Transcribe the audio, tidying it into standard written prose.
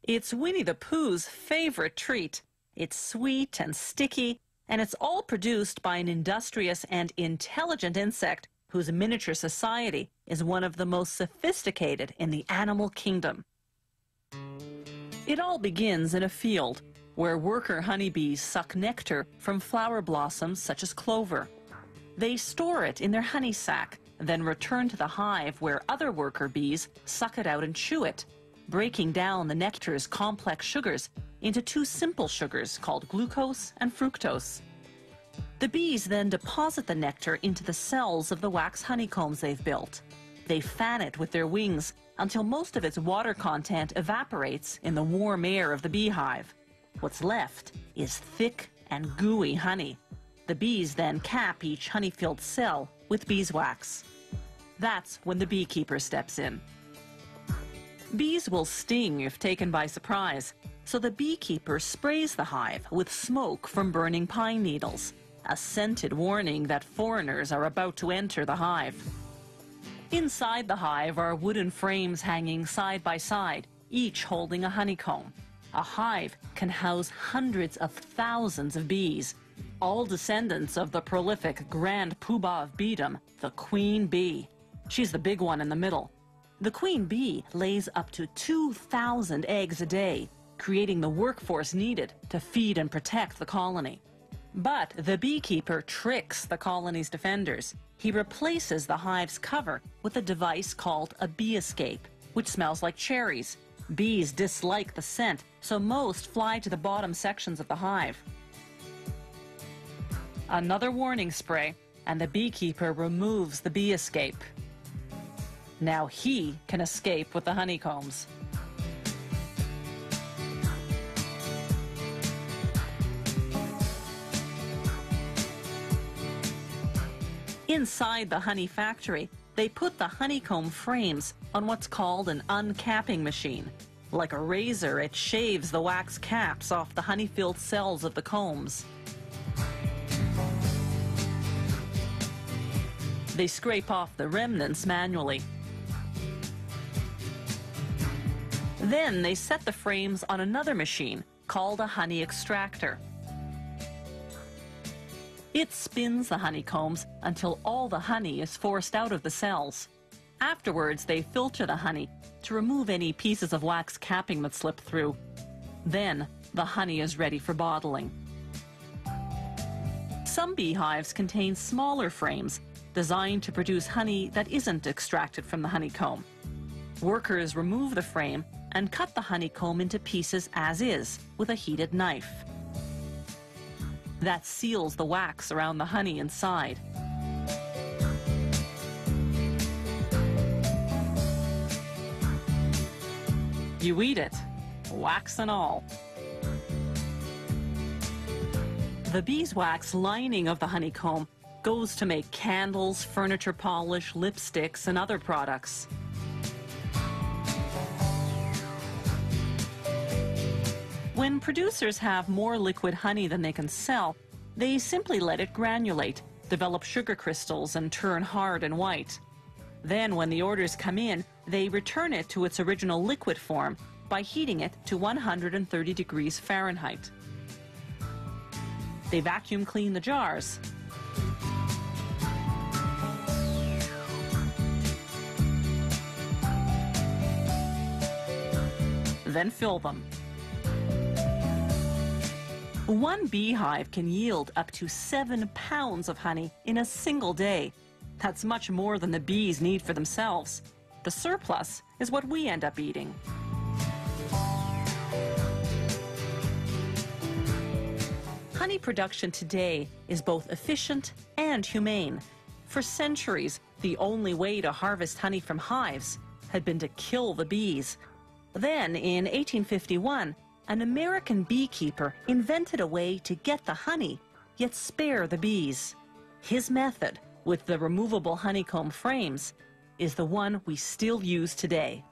It's Winnie the Pooh's favorite treat. It's sweet and sticky, and it's all produced by an industrious and intelligent insect whose miniature society is one of the most sophisticated in the animal kingdom. It all begins in a field where worker honeybees suck nectar from flower blossoms such as clover. They store it in their honey sac, then return to the hive where other worker bees suck it out and chew it, breaking down the nectar's complex sugars into two simple sugars called glucose and fructose. The bees then deposit the nectar into the cells of the wax honeycombs they've built. They fan it with their wings until most of its water content evaporates in the warm air of the beehive. What's left is thick and gooey honey. The bees then cap each honey-filled cell with beeswax. That's when the beekeeper steps in. Bees will sting if taken by surprise, so the beekeeper sprays the hive with smoke from burning pine needles, a scented warning that foreigners are about to enter the hive. Inside the hive are wooden frames hanging side by side, each holding a honeycomb. A hive can house hundreds of thousands of bees, all descendants of the prolific grand poobah of beedom, the queen bee. She's the big one in the middle. The queen bee lays up to 2,000 eggs a day, creating the workforce needed to feed and protect the colony. But the beekeeper tricks the colony's defenders. He replaces the hive's cover with a device called a bee escape, which smells like cherries. Bees dislike the scent, so most fly to the bottom sections of the hive. Another warning spray, and the beekeeper removes the bee escape. Now he can escape with the honeycombs. Inside the honey factory, they put the honeycomb frames on what's called an uncapping machine. Like a razor, it shaves the wax caps off the honey-filled cells of the combs. They scrape off the remnants manually. Then they set the frames on another machine called a honey extractor. It spins the honeycombs until all the honey is forced out of the cells. Afterwards, they filter the honey to remove any pieces of wax capping that slip through. Then, the honey is ready for bottling. Some beehives contain smaller frames designed to produce honey that isn't extracted from the honeycomb. Workers remove the frame and cut the honeycomb into pieces as is with a heated knife. That seals the wax around the honey inside. You eat it, wax and all. The beeswax lining of the honeycomb goes to make candles, furniture polish, lipsticks, and other products. When producers have more liquid honey than they can sell, they simply let it granulate, develop sugar crystals, and turn hard and white. Then, when the orders come in, they return it to its original liquid form by heating it to 130 degrees Fahrenheit. They vacuum clean the jars. Then fill them. One beehive can yield up to 7 pounds of honey in a single day. That's much more than the bees need for themselves. The surplus is what we end up eating. Honey production today is both efficient and humane. For centuries, the only way to harvest honey from hives had been to kill the bees. Then, in 1851, an American beekeeper invented a way to get the honey, yet spare the bees. His method, with the removable honeycomb frames, is the one we still use today.